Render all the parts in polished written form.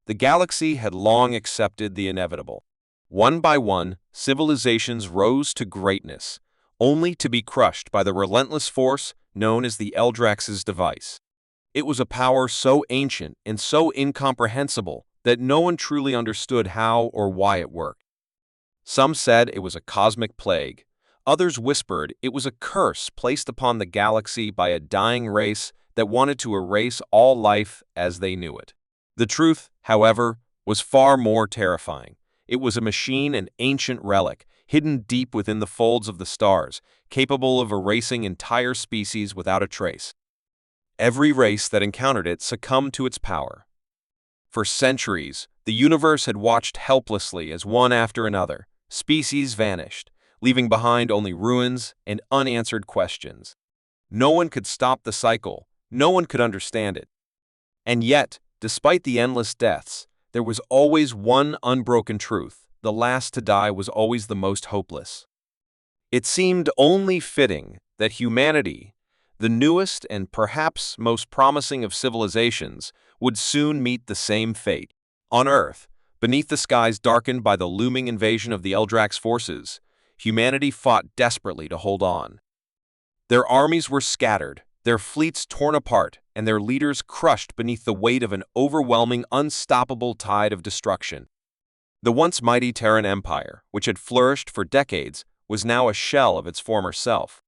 The galaxy had long accepted the inevitable. One by one, civilizations rose to greatness, only to be crushed by the relentless force known as the Eldrax's device. It was a power so ancient and so incomprehensible that no one truly understood how or why it worked. Some said it was a cosmic plague. Others whispered it was a curse placed upon the galaxy by a dying race that wanted to erase all life as they knew it. The truth, however, was far more terrifying. It was a machine, an ancient relic, hidden deep within the folds of the stars, capable of erasing entire species without a trace. Every race that encountered it succumbed to its power. For centuries, the universe had watched helplessly as one after another, species vanished, leaving behind only ruins and unanswered questions. No one could stop the cycle, no one could understand it. And yet, despite the endless deaths, there was always one unbroken truth: the last to die was always the most hopeless. It seemed only fitting that humanity, the newest and perhaps most promising of civilizations, would soon meet the same fate. On Earth, beneath the skies darkened by the looming invasion of the Eldrax forces, humanity fought desperately to hold on. Their armies were scattered, their fleets torn apart, and their leaders crushed beneath the weight of an overwhelming, unstoppable tide of destruction. The once mighty Terran Empire, which had flourished for decades, was now a shell of its former self.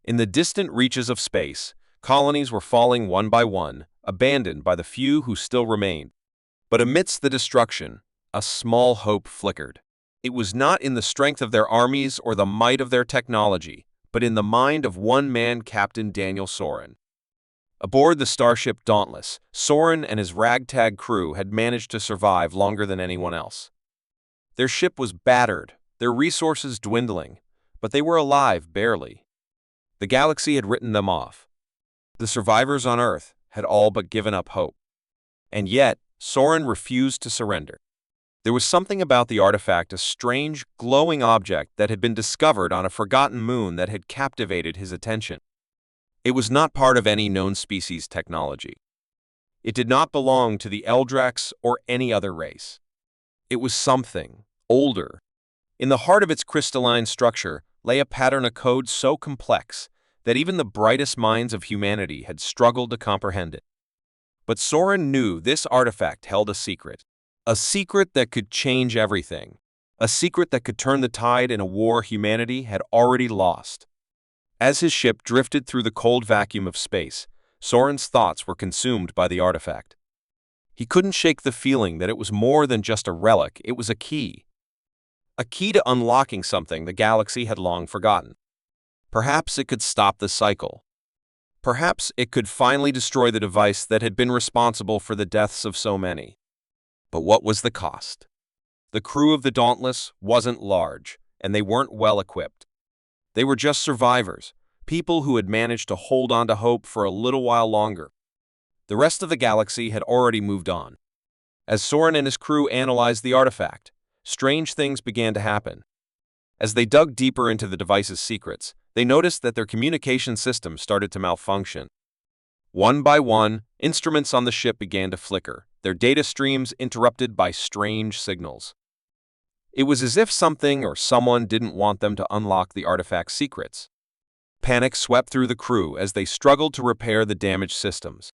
In the distant reaches of space, colonies were falling one by one, abandoned by the few who still remained. But amidst the destruction, a small hope flickered. It was not in the strength of their armies or the might of their technology, but in the mind of one man, Captain Daniel Soren. Aboard the starship Dauntless, Soren and his ragtag crew had managed to survive longer than anyone else. Their ship was battered, their resources dwindling, but they were alive barely. The galaxy had written them off. The survivors on Earth had all but given up hope. And yet, Soren refused to surrender. There was something about the artifact, a strange, glowing object that had been discovered on a forgotten moon, that had captivated his attention. It was not part of any known species technology. It did not belong to the Eldrax or any other race. It was something older. In the heart of its crystalline structure lay a pattern, a code so complex that even the brightest minds of humanity had struggled to comprehend it. But Soren knew this artifact held a secret that could change everything, a secret that could turn the tide in a war humanity had already lost. As his ship drifted through the cold vacuum of space, Soren's thoughts were consumed by the artifact. He couldn't shake the feeling that it was more than just a relic, it was a key. A key to unlocking something the galaxy had long forgotten. Perhaps it could stop the cycle. Perhaps it could finally destroy the device that had been responsible for the deaths of so many. But what was the cost? The crew of the Dauntless wasn't large, and they weren't well equipped. They were just survivors, people who had managed to hold on to hope for a little while longer. The rest of the galaxy had already moved on. As Soren and his crew analyzed the artifact, strange things began to happen. As they dug deeper into the device's secrets, they noticed that their communication system started to malfunction. One by one, instruments on the ship began to flicker, their data streams interrupted by strange signals. It was as if something or someone didn't want them to unlock the artifact's secrets. Panic swept through the crew as they struggled to repair the damaged systems.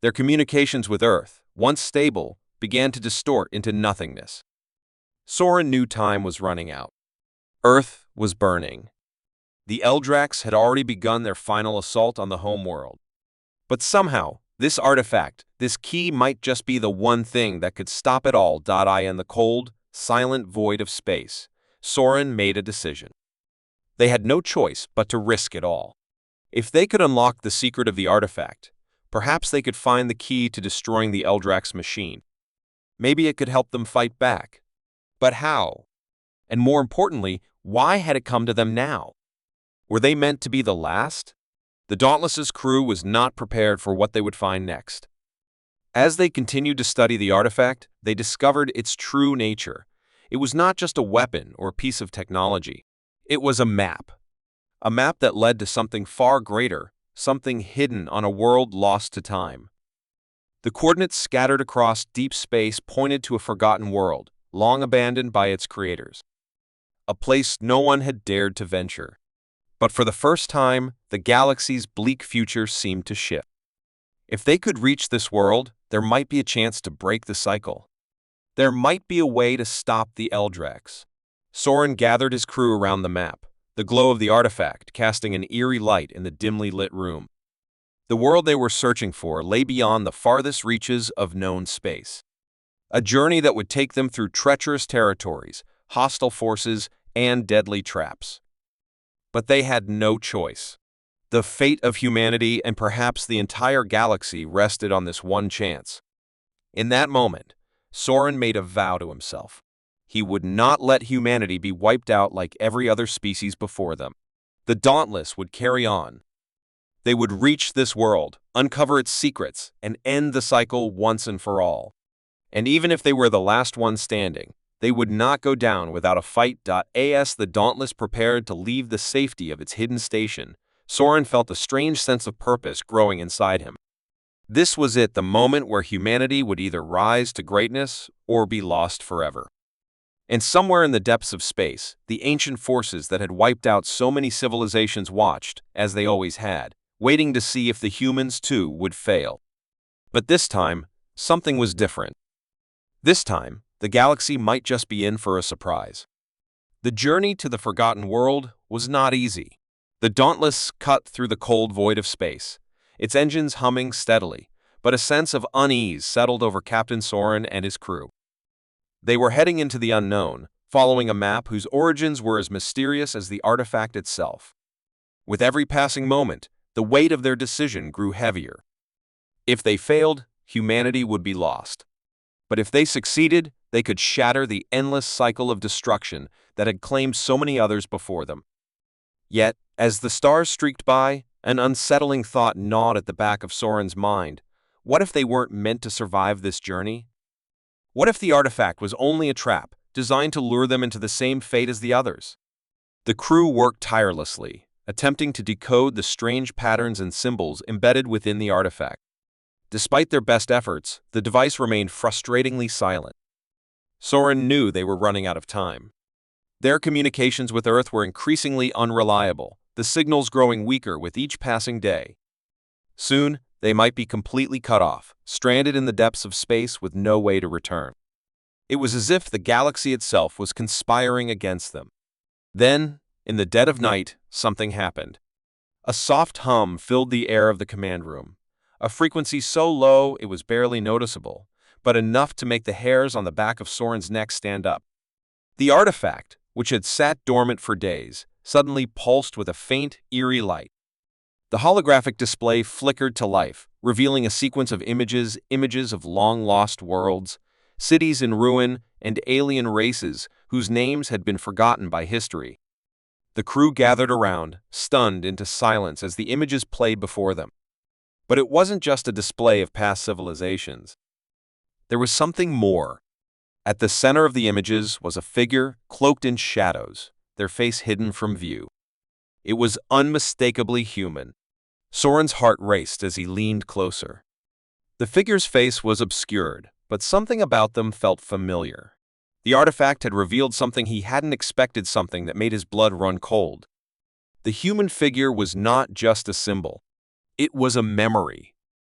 Their communications with Earth, once stable, began to distort into nothingness. Soren knew time was running out. Earth was burning. The Eldrax had already begun their final assault on the homeworld. But somehow, this artifact, this key, might just be the one thing that could stop it all. In the cold, silent void of space, Soren made a decision. They had no choice but to risk it all. If they could unlock the secret of the artifact, perhaps they could find the key to destroying the Eldrax machine. Maybe it could help them fight back. But how? And more importantly, why had it come to them now? Were they meant to be the last? The Dauntless's crew was not prepared for what they would find next. As they continued to study the artifact, they discovered its true nature. It was not just a weapon or a piece of technology. It was a map that led to something far greater, something hidden on a world lost to time. The coordinates scattered across deep space pointed to a forgotten world, long abandoned by its creators. A place no one had dared to venture. But for the first time, the galaxy's bleak future seemed to shift. If they could reach this world, there might be a chance to break the cycle. There might be a way to stop the Eldrax. Soren gathered his crew around the map, the glow of the artifact casting an eerie light in the dimly lit room. The world they were searching for lay beyond the farthest reaches of known space. A journey that would take them through treacherous territories, hostile forces, and deadly traps. But they had no choice. The fate of humanity and perhaps the entire galaxy rested on this one chance. In that moment, Soren made a vow to himself. He would not let humanity be wiped out like every other species before them. The Dauntless would carry on. They would reach this world, uncover its secrets, and end the cycle once and for all. And even if they were the last one standing, they would not go down without a fight. As the Dauntless prepared to leave the safety of its hidden station, Soren felt a strange sense of purpose growing inside him. This was it, the moment where humanity would either rise to greatness or be lost forever. And somewhere in the depths of space, the ancient forces that had wiped out so many civilizations watched, as they always had, waiting to see if the humans too would fail. But this time, something was different. This time, the galaxy might just be in for a surprise. The journey to the Forgotten World was not easy. The Dauntless cut through the cold void of space, its engines humming steadily, but a sense of unease settled over Captain Soren and his crew. They were heading into the unknown, following a map whose origins were as mysterious as the artifact itself. With every passing moment, the weight of their decision grew heavier. If they failed, humanity would be lost. But if they succeeded, they could shatter the endless cycle of destruction that had claimed so many others before them. Yet, as the stars streaked by, an unsettling thought gnawed at the back of Soren's mind. What if they weren't meant to survive this journey? What if the artifact was only a trap, designed to lure them into the same fate as the others? The crew worked tirelessly, attempting to decode the strange patterns and symbols embedded within the artifact. Despite their best efforts, the device remained frustratingly silent. Soren knew they were running out of time. Their communications with Earth were increasingly unreliable, the signals growing weaker with each passing day. Soon, they might be completely cut off, stranded in the depths of space with no way to return. It was as if the galaxy itself was conspiring against them. Then, in the dead of night, something happened. A soft hum filled the air of the command room, a frequency so low it was barely noticeable, but enough to make the hairs on the back of Soren's neck stand up. The artifact, which had sat dormant for days, suddenly pulsed with a faint, eerie light. The holographic display flickered to life, revealing a sequence of images of long-lost worlds, cities in ruin, and alien races whose names had been forgotten by history. The crew gathered around, stunned into silence as the images played before them. But it wasn't just a display of past civilizations. There was something more. At the center of the images was a figure cloaked in shadows, their face hidden from view. It was unmistakably human. Soren's heart raced as he leaned closer. The figure's face was obscured, but something about them felt familiar. The artifact had revealed something he hadn't expected, something that made his blood run cold. The human figure was not just a symbol. It was a memory,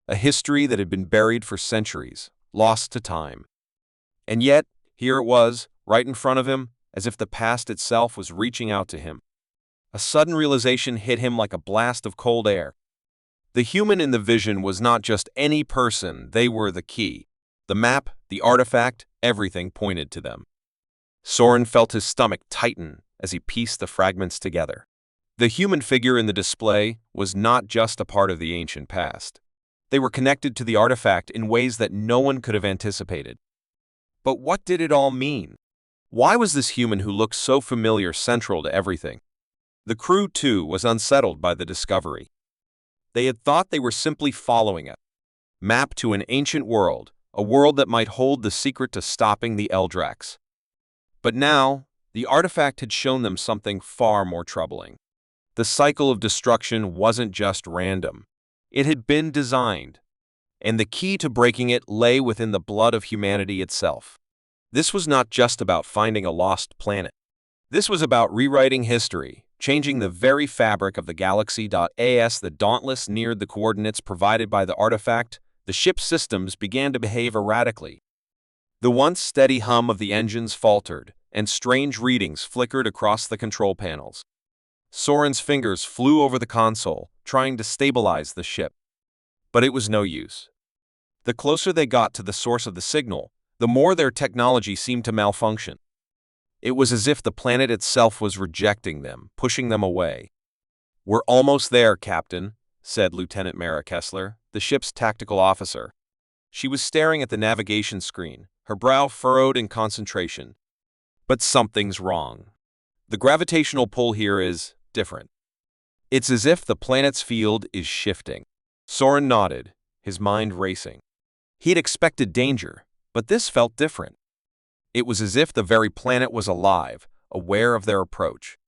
a history that had been buried for centuries, lost to time. And yet, here it was, right in front of him, as if the past itself was reaching out to him. A sudden realization hit him like a blast of cold air. The human in the vision was not just any person, they were the key. The map, the artifact, everything pointed to them. Soren felt his stomach tighten as he pieced the fragments together. The human figure in the display was not just a part of the ancient past. They were connected to the artifact in ways that no one could have anticipated. But what did it all mean? Why was this human who looked so familiar central to everything? The crew, too, was unsettled by the discovery. They had thought they were simply following a map to an ancient world, a world that might hold the secret to stopping the Eldrax. But now, the artifact had shown them something far more troubling. The cycle of destruction wasn't just random. It had been designed. and the key to breaking it lay within the blood of humanity itself. This was not just about finding a lost planet. This was about rewriting history, changing the very fabric of the galaxy. As the Dauntless neared the coordinates provided by the artifact, the ship's systems began to behave erratically. The once steady hum of the engines faltered, and strange readings flickered across the control panels. Soren's fingers flew over the console, trying to stabilize the ship. But it was no use. The closer they got to the source of the signal, the more their technology seemed to malfunction. It was as if the planet itself was rejecting them, pushing them away. "We're almost there, Captain," said Lieutenant Mara Kessler, the ship's tactical officer. She was staring at the navigation screen, her brow furrowed in concentration. "But something's wrong. The gravitational pull here is different. It's as if the planet's field is shifting." Soren nodded, his mind racing. He had expected danger, but this felt different. It was as if the very planet was alive, aware of their approach.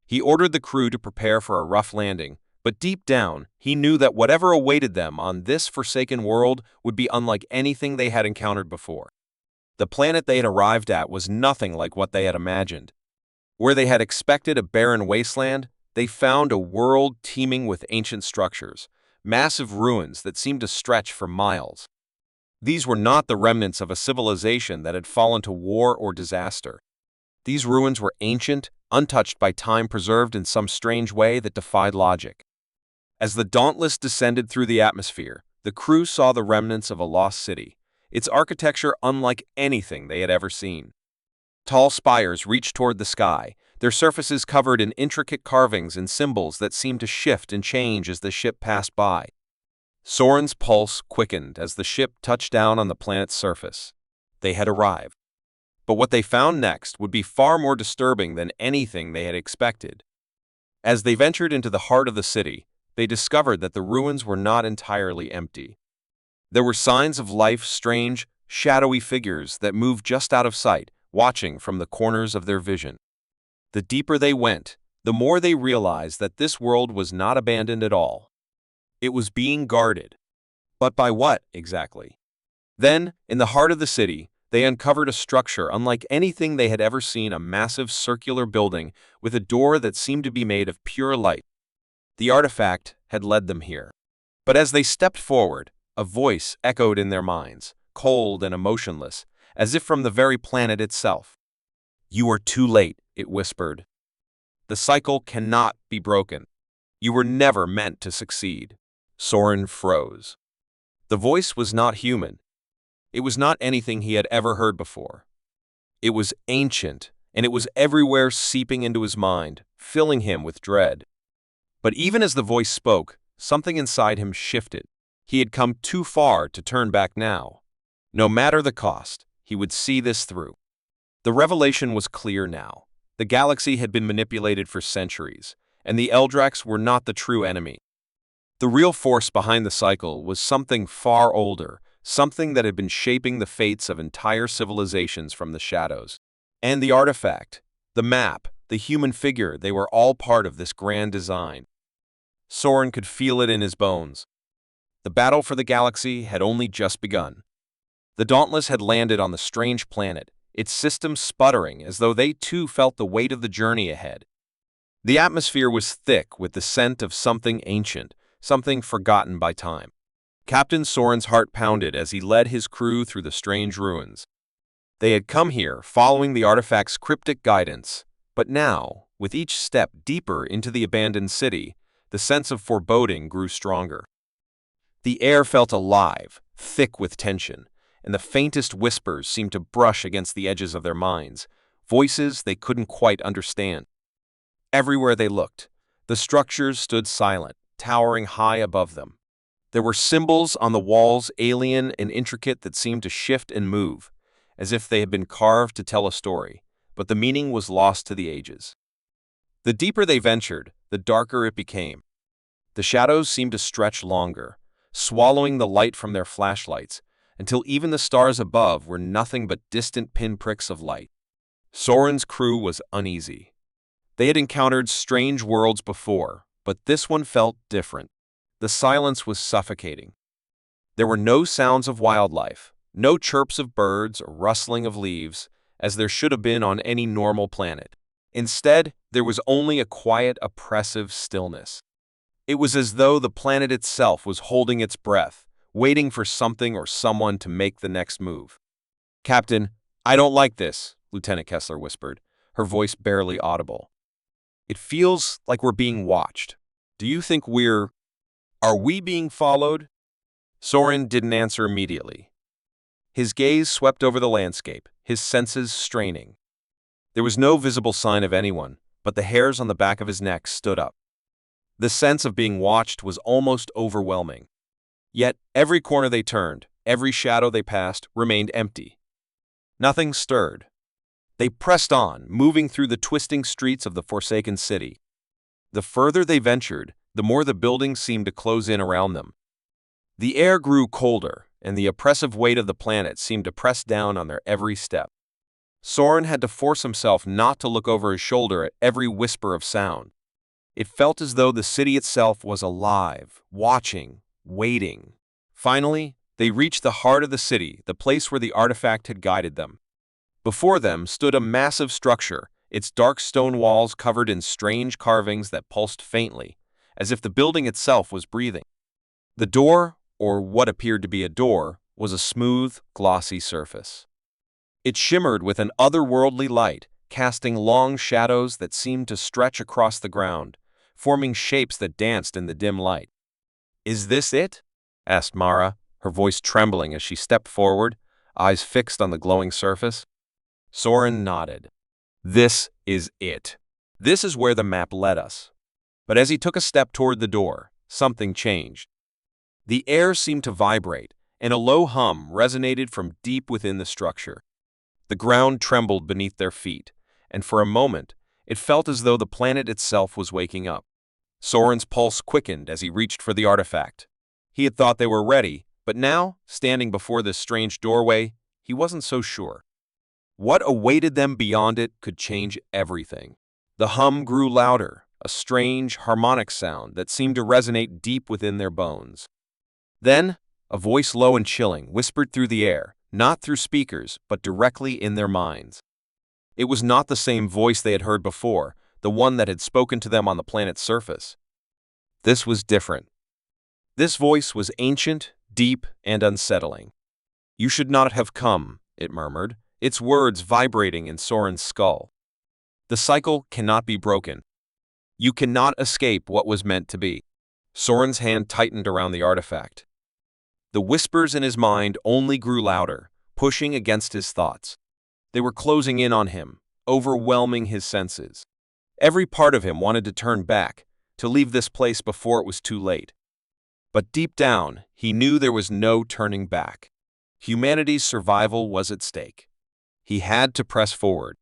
He ordered the crew to prepare for a rough landing, but deep down, he knew that whatever awaited them on this forsaken world would be unlike anything they had encountered before. The planet they had arrived at was nothing like what they had imagined. Where they had expected a barren wasteland, they found a world teeming with ancient structures, massive ruins that seemed to stretch for miles. These were not the remnants of a civilization that had fallen to war or disaster. These ruins were ancient, untouched by time, preserved in some strange way that defied logic. As the Dauntless descended through the atmosphere, the crew saw the remnants of a lost city, its architecture unlike anything they had ever seen. Tall spires reached toward the sky, their surfaces covered in intricate carvings and symbols that seemed to shift and change as the ship passed by. Soren's pulse quickened as the ship touched down on the planet's surface. They had arrived. But what they found next would be far more disturbing than anything they had expected. As they ventured into the heart of the city, they discovered that the ruins were not entirely empty. There were signs of life, strange, shadowy figures that moved just out of sight, watching from the corners of their vision. The deeper they went, the more they realized that this world was not abandoned at all. It was being guarded. But by what, exactly? Then, in the heart of the city, they uncovered a structure unlike anything they had ever seen, a massive circular building with a door that seemed to be made of pure light. The artifact had led them here. But as they stepped forward, a voice echoed in their minds, cold and emotionless, as if from the very planet itself. "You are too late," it whispered. "The cycle cannot be broken. You were never meant to succeed." Soren froze. The voice was not human. It was not anything he had ever heard before. It was ancient, and it was everywhere, seeping into his mind, filling him with dread. But even as the voice spoke, something inside him shifted. He had come too far to turn back now. No matter the cost, he would see this through. The revelation was clear now. The galaxy had been manipulated for centuries, and the Eldracs were not the true enemy. The real force behind the cycle was something far older, something that had been shaping the fates of entire civilizations from the shadows. And the artifact, the map, the human figure, they were all part of this grand design. Soren could feel it in his bones. The battle for the galaxy had only just begun. The Dauntless had landed on the strange planet, its systems sputtering as though they too felt the weight of the journey ahead. The atmosphere was thick with the scent of something ancient, something forgotten by time. Captain Soren's heart pounded as he led his crew through the strange ruins. They had come here following the artifact's cryptic guidance, but now, with each step deeper into the abandoned city, the sense of foreboding grew stronger. The air felt alive, thick with tension, and the faintest whispers seemed to brush against the edges of their minds, voices they couldn't quite understand. Everywhere they looked, the structures stood silent, towering high above them. There were symbols on the walls, alien and intricate, that seemed to shift and move, as if they had been carved to tell a story, but the meaning was lost to the ages. The deeper they ventured, the darker it became. The shadows seemed to stretch longer, swallowing the light from their flashlights, until even the stars above were nothing but distant pinpricks of light. Soren's crew was uneasy. They had encountered strange worlds before, but this one felt different. The silence was suffocating. There were no sounds of wildlife, no chirps of birds or rustling of leaves, as there should have been on any normal planet. Instead, there was only a quiet, oppressive stillness. It was as though the planet itself was holding its breath, waiting for something or someone to make the next move. "Captain, I don't like this," Lieutenant Kessler whispered, her voice barely audible. "It feels like we're being watched. Do you think Are we being followed?" Soren didn't answer immediately. His gaze swept over the landscape, his senses straining. There was no visible sign of anyone, but the hairs on the back of his neck stood up. The sense of being watched was almost overwhelming. Yet, every corner they turned, every shadow they passed, remained empty. Nothing stirred. They pressed on, moving through the twisting streets of the forsaken city. The further they ventured, the more the buildings seemed to close in around them. The air grew colder, and the oppressive weight of the planet seemed to press down on their every step. Soren had to force himself not to look over his shoulder at every whisper of sound. It felt as though the city itself was alive, watching, waiting. Finally, they reached the heart of the city, the place where the artifact had guided them. Before them stood a massive structure, its dark stone walls covered in strange carvings that pulsed faintly, as if the building itself was breathing. The door, or what appeared to be a door, was a smooth, glossy surface. It shimmered with an otherworldly light, casting long shadows that seemed to stretch across the ground, forming shapes that danced in the dim light. "Is this it?" asked Mara, her voice trembling as she stepped forward, eyes fixed on the glowing surface. Soren nodded. "This is it. This is where the map led us." But as he took a step toward the door, something changed. The air seemed to vibrate, and a low hum resonated from deep within the structure. The ground trembled beneath their feet, and for a moment, it felt as though the planet itself was waking up. Soren's pulse quickened as he reached for the artifact. He had thought they were ready, but now, standing before this strange doorway, he wasn't so sure. What awaited them beyond it could change everything. The hum grew louder, a strange, harmonic sound that seemed to resonate deep within their bones. Then, a voice low and chilling whispered through the air, not through speakers, but directly in their minds. It was not the same voice they had heard before, the one that had spoken to them on the planet's surface. This was different. This voice was ancient, deep, and unsettling. "You should not have come," it murmured, its words vibrating in Soren's skull. "The cycle cannot be broken. You cannot escape what was meant to be." Soren's hand tightened around the artifact. The whispers in his mind only grew louder, pushing against his thoughts. They were closing in on him, overwhelming his senses. Every part of him wanted to turn back, to leave this place before it was too late. But deep down, he knew there was no turning back. Humanity's survival was at stake. He had to press forward.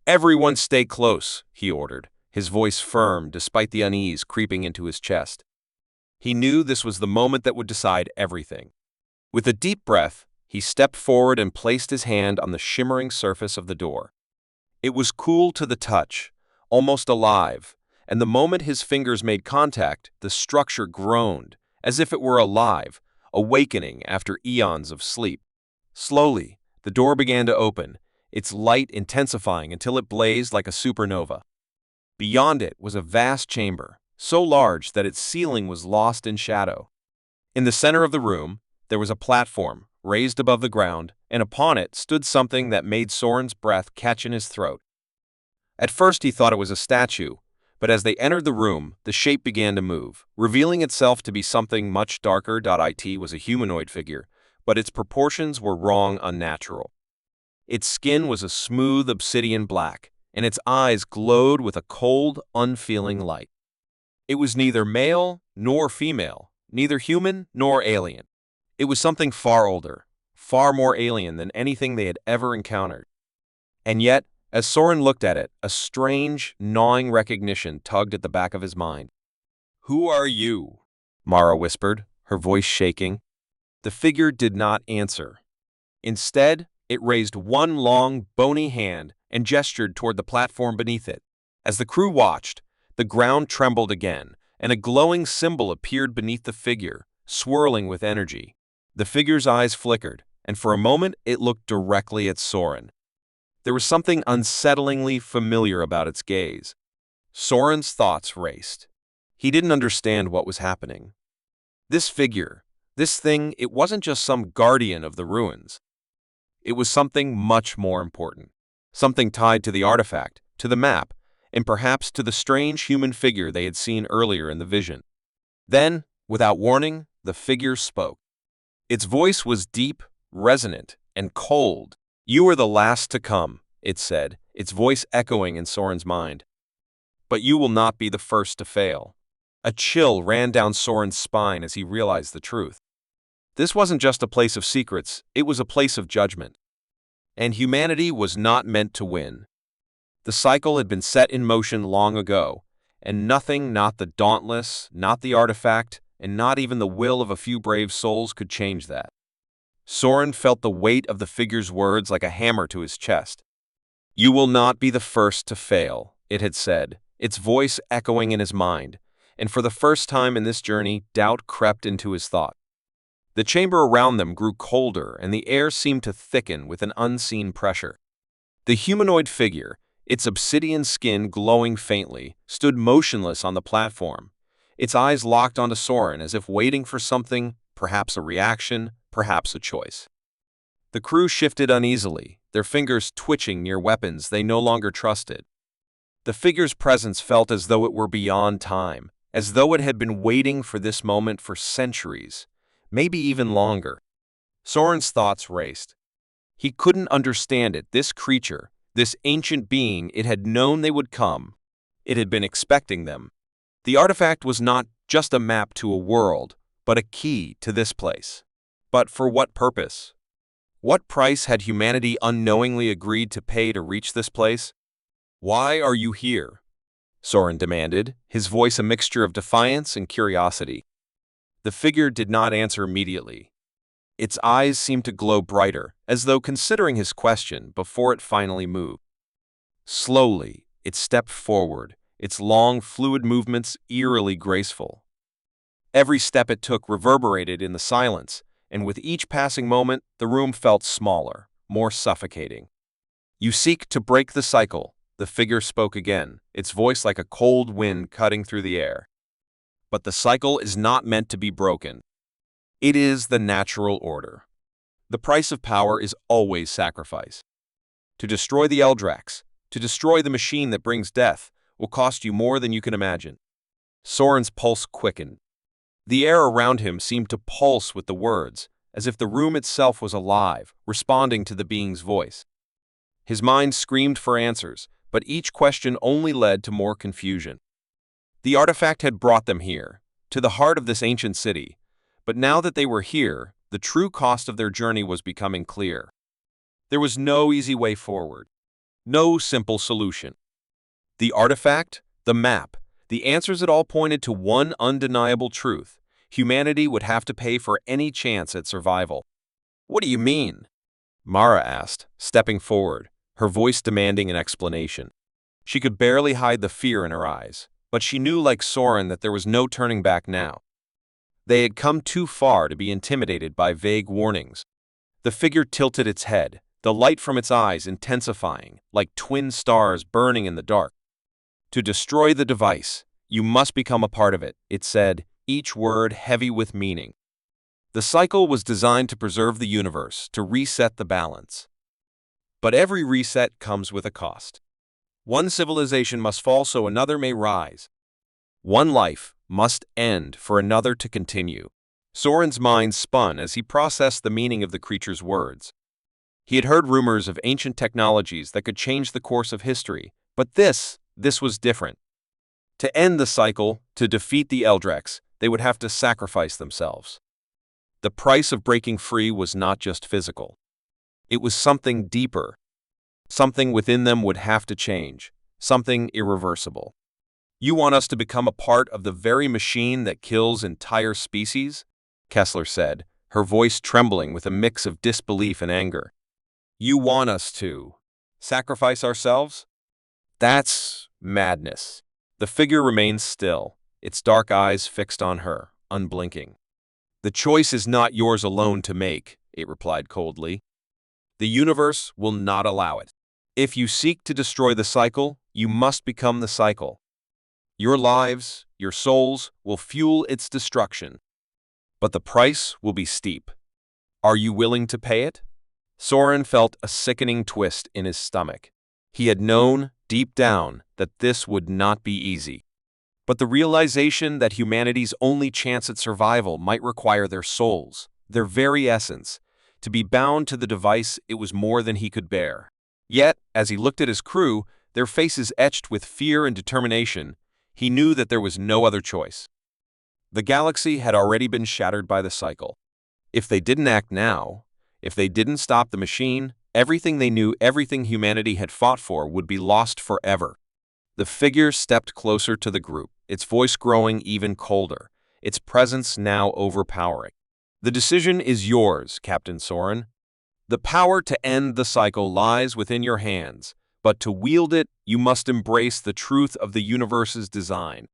"Everyone stay close," he ordered, his voice firm despite the unease creeping into his chest. He knew this was the moment that would decide everything. With a deep breath, he stepped forward and placed his hand on the shimmering surface of the door. It was cool to the touch, almost alive, and the moment his fingers made contact, the structure groaned, as if it were alive, awakening after eons of sleep. Slowly, the door began to open, its light intensifying until it blazed like a supernova. Beyond it was a vast chamber, so large that its ceiling was lost in shadow. In the center of the room, there was a platform, raised above the ground, and upon it stood something that made Soren's breath catch in his throat. At first he thought it was a statue, but as they entered the room, the shape began to move, revealing itself to be something much darker. It was a humanoid figure, but its proportions were wrong, unnatural. Its skin was a smooth obsidian black, and its eyes glowed with a cold, unfeeling light. It was neither male nor female, neither human nor alien. It was something far older, far more alien than anything they had ever encountered. And yet, as Soren looked at it, a strange, gnawing recognition tugged at the back of his mind. "Who are you?" Mara whispered, her voice shaking. The figure did not answer. Instead, it raised one long, bony hand and gestured toward the platform beneath it. As the crew watched, the ground trembled again, and a glowing symbol appeared beneath the figure, swirling with energy. The figure's eyes flickered, and for a moment it looked directly at Soren. There was something unsettlingly familiar about its gaze. Soren's thoughts raced. He didn't understand what was happening. This figure, this thing, it wasn't just some guardian of the ruins. It was something much more important. Something tied to the artifact, to the map, and perhaps to the strange human figure they had seen earlier in the vision. Then, without warning, the figure spoke. Its voice was deep, resonant, and cold. "You are the last to come," it said, its voice echoing in Soren's mind. "But you will not be the first to fail." A chill ran down Soren's spine as he realized the truth. This wasn't just a place of secrets, it was a place of judgment. And humanity was not meant to win. The cycle had been set in motion long ago, and nothing, not the dauntless, not the artifact, and not even the will of a few brave souls could change that. Soren felt the weight of the figure's words like a hammer to his chest. "You will not be the first to fail," it had said, its voice echoing in his mind, and for the first time in this journey, doubt crept into his thought. The chamber around them grew colder, and the air seemed to thicken with an unseen pressure. The humanoid figure, its obsidian skin glowing faintly, stood motionless on the platform, its eyes locked onto Soren as if waiting for something, perhaps a reaction, perhaps a choice. The crew shifted uneasily, their fingers twitching near weapons they no longer trusted. The figure's presence felt as though it were beyond time, as though it had been waiting for this moment for centuries, maybe even longer. Soren's thoughts raced. He couldn't understand it, this creature, this ancient being. It had known they would come. It had been expecting them. The artifact was not just a map to a world, but a key to this place. But for what purpose? What price had humanity unknowingly agreed to pay to reach this place? "Why are you here?" Soren demanded, his voice a mixture of defiance and curiosity. The figure did not answer immediately. Its eyes seemed to glow brighter, as though considering his question before it finally moved. Slowly, it stepped forward, its long, fluid movements eerily graceful. Every step it took reverberated in the silence, and with each passing moment, the room felt smaller, more suffocating. "You seek to break the cycle," the figure spoke again, its voice like a cold wind cutting through the air. "But the cycle is not meant to be broken. It is the natural order. The price of power is always sacrifice. To destroy the Eldrax, to destroy the machine that brings death, will cost you more than you can imagine." Soren's pulse quickened. The air around him seemed to pulse with the words, as if the room itself was alive, responding to the being's voice. His mind screamed for answers, but each question only led to more confusion. The artifact had brought them here, to the heart of this ancient city, but now that they were here, the true cost of their journey was becoming clear. There was no easy way forward, no simple solution. The artifact, the map, the answers it all pointed to one undeniable truth: humanity would have to pay for any chance at survival. "What do you mean?" Mara asked, stepping forward, her voice demanding an explanation. She could barely hide the fear in her eyes, but she knew, like Soren, that there was no turning back now. They had come too far to be intimidated by vague warnings. The figure tilted its head, the light from its eyes intensifying, like twin stars burning in the dark. "To destroy the device, you must become a part of it," it said, each word heavy with meaning. The cycle was designed to preserve the universe, to reset the balance. But every reset comes with a cost. One civilization must fall so another may rise. One life must end for another to continue. Soren's mind spun as he processed the meaning of the creature's words. He had heard rumors of ancient technologies that could change the course of history, but this was different. To end the cycle, to defeat the Eldrax, they would have to sacrifice themselves. The price of breaking free was not just physical. It was something deeper. Something within them would have to change, something irreversible. "You want us to become a part of the very machine that kills entire species?" Kessler said, her voice trembling with a mix of disbelief and anger. "You want us to sacrifice ourselves? That's madness." The figure remained still, its dark eyes fixed on her, unblinking. The choice is not yours alone to make, it replied coldly. The universe will not allow it. If you seek to destroy the cycle, you must become the cycle. Your lives, your souls, will fuel its destruction. But the price will be steep. Are you willing to pay it? Soren felt a sickening twist in his stomach. He had known, deep down, that this would not be easy. But the realization that humanity's only chance at survival might require their souls, their very essence, to be bound to the device, it was more than he could bear. Yet, as he looked at his crew, their faces etched with fear and determination, he knew that there was no other choice. The galaxy had already been shattered by the cycle. If they didn't act now, if they didn't stop the machine, everything they knew, everything humanity had fought for, would be lost forever. The figure stepped closer to the group, its voice growing even colder, its presence now overpowering. The decision is yours, Captain Soren. The power to end the cycle lies within your hands, but to wield it, you must embrace the truth of the universe's design.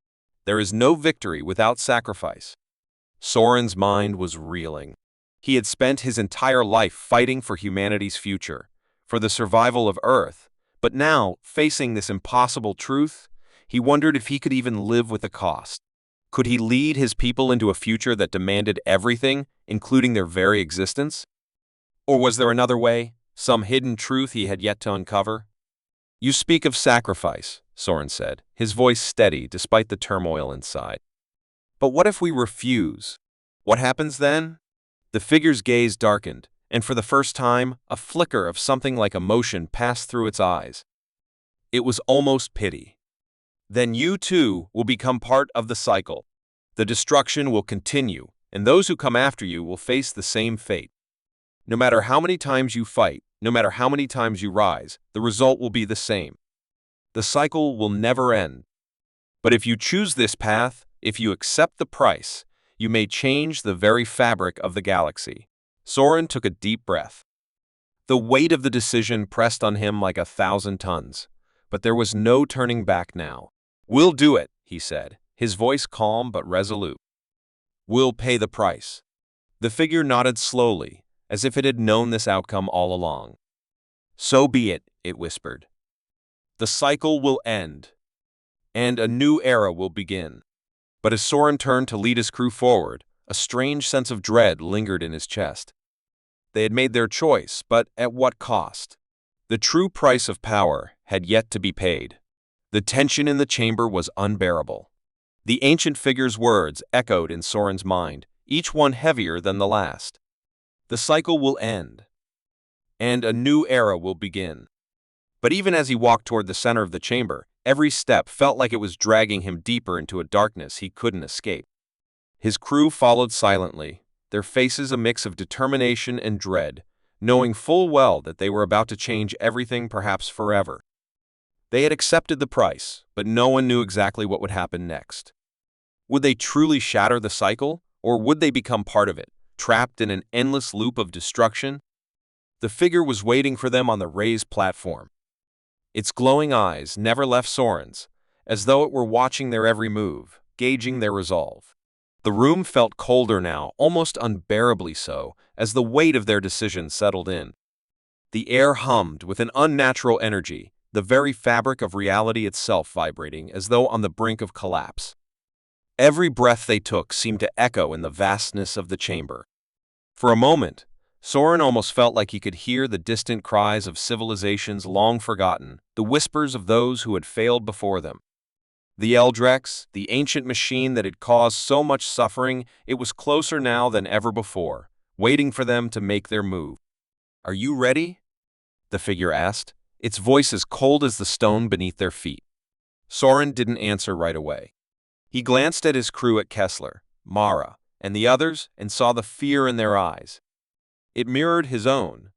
There is no victory without sacrifice. Soren's mind was reeling. He had spent his entire life fighting for humanity's future, for the survival of Earth, but now, facing this impossible truth, he wondered if he could even live with the cost. Could he lead his people into a future that demanded everything, including their very existence? Or was there another way, some hidden truth he had yet to uncover? You speak of sacrifice, Soren said, his voice steady despite the turmoil inside. But what if we refuse? What happens then? The figure's gaze darkened, and for the first time, a flicker of something like emotion passed through its eyes. It was almost pity. Then you too will become part of the cycle. The destruction will continue, and those who come after you will face the same fate. No matter how many times you fight, no matter how many times you rise, the result will be the same. The cycle will never end. But if you choose this path, if you accept the price, you may change the very fabric of the galaxy. Soren took a deep breath. The weight of the decision pressed on him like 1,000 tons, but there was no turning back now. We'll do it, he said, his voice calm but resolute. We'll pay the price. The figure nodded slowly, as if it had known this outcome all along. So be it, it whispered. The cycle will end, and a new era will begin. But as Soren turned to lead his crew forward, a strange sense of dread lingered in his chest. They had made their choice, but at what cost? The true price of power had yet to be paid. The tension in the chamber was unbearable. The ancient figure's words echoed in Soren's mind, each one heavier than the last. The cycle will end, and a new era will begin. But even as he walked toward the center of the chamber, every step felt like it was dragging him deeper into a darkness he couldn't escape. His crew followed silently, their faces a mix of determination and dread, knowing full well that they were about to change everything, perhaps forever. They had accepted the price, but no one knew exactly what would happen next. Would they truly shatter the cycle, or would they become part of it, trapped in an endless loop of destruction? The figure was waiting for them on the raised platform. Its glowing eyes never left Soren's, as though it were watching their every move, gauging their resolve. The room felt colder now, almost unbearably so, as the weight of their decision settled in. The air hummed with an unnatural energy, the very fabric of reality itself vibrating as though on the brink of collapse. Every breath they took seemed to echo in the vastness of the chamber. For a moment, Soren almost felt like he could hear the distant cries of civilizations long forgotten, the whispers of those who had failed before them. The Eldrex, the ancient machine that had caused so much suffering, it was closer now than ever before, waiting for them to make their move. "Are you ready?" the figure asked, its voice as cold as the stone beneath their feet. Soren didn't answer right away. He glanced at his crew, at Kessler, Mara, and the others, and saw the fear in their eyes. It mirrored his own.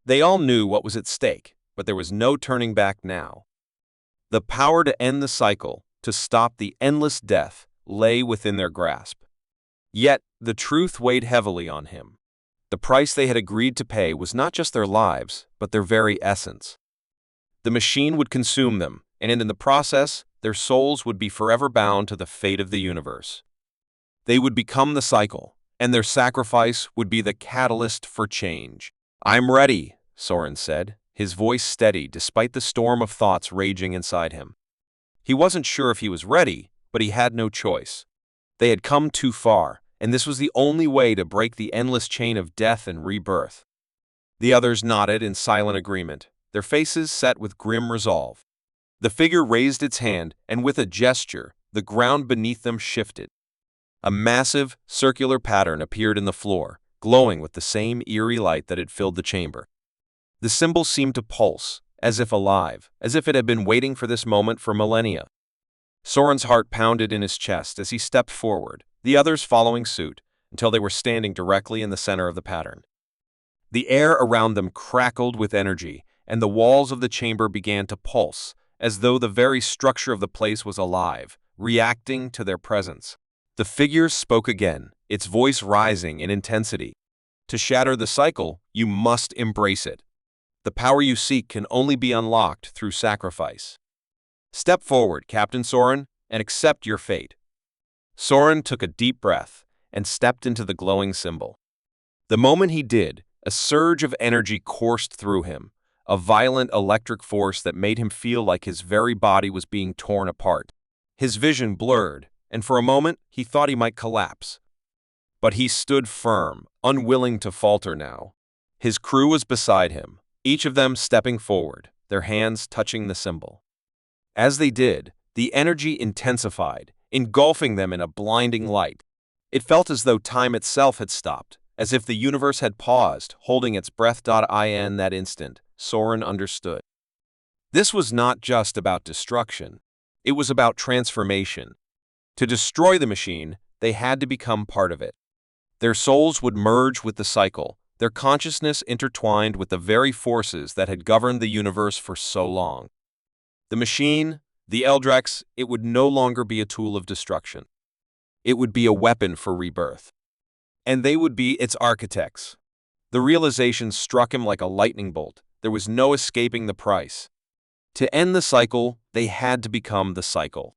They all knew what was at stake, but there was no turning back now. The power to end the cycle, to stop the endless death, lay within their grasp. Yet, the truth weighed heavily on him. The price they had agreed to pay was not just their lives, but their very essence. The machine would consume them, and in the process, their souls would be forever bound to the fate of the universe. They would become the cycle, and their sacrifice would be the catalyst for change. "I'm ready," Soren said, his voice steady despite the storm of thoughts raging inside him. He wasn't sure if he was ready, but he had no choice. They had come too far, and this was the only way to break the endless chain of death and rebirth. The others nodded in silent agreement, their faces set with grim resolve. The figure raised its hand, and with a gesture, the ground beneath them shifted. A massive, circular pattern appeared in the floor, glowing with the same eerie light that had filled the chamber. The symbol seemed to pulse, as if alive, as if it had been waiting for this moment for millennia. Soren's heart pounded in his chest as he stepped forward, the others following suit, until they were standing directly in the center of the pattern. The air around them crackled with energy, and the walls of the chamber began to pulse, as though the very structure of the place was alive, reacting to their presence. The figure spoke again, its voice rising in intensity. "To shatter the cycle, you must embrace it. The power you seek can only be unlocked through sacrifice. Step forward, Captain Soren, and accept your fate." Soren took a deep breath and stepped into the glowing symbol. The moment he did, a surge of energy coursed through him, a violent electric force that made him feel like his very body was being torn apart. His vision blurred, and for a moment he thought he might collapse. But he stood firm, unwilling to falter now. His crew was beside him, each of them stepping forward, their hands touching the symbol. As they did, the energy intensified, engulfing them in a blinding light. It felt as though time itself had stopped, as if the universe had paused, holding its breath. In that instant, Soren understood. This was not just about destruction. It was about transformation. To destroy the machine, they had to become part of it. Their souls would merge with the cycle, their consciousness intertwined with the very forces that had governed the universe for so long. The machine, the Eldrax, it would no longer be a tool of destruction. It would be a weapon for rebirth. And they would be its architects. The realization struck him like a lightning bolt. There was no escaping the price. To end the cycle, they had to become the cycle.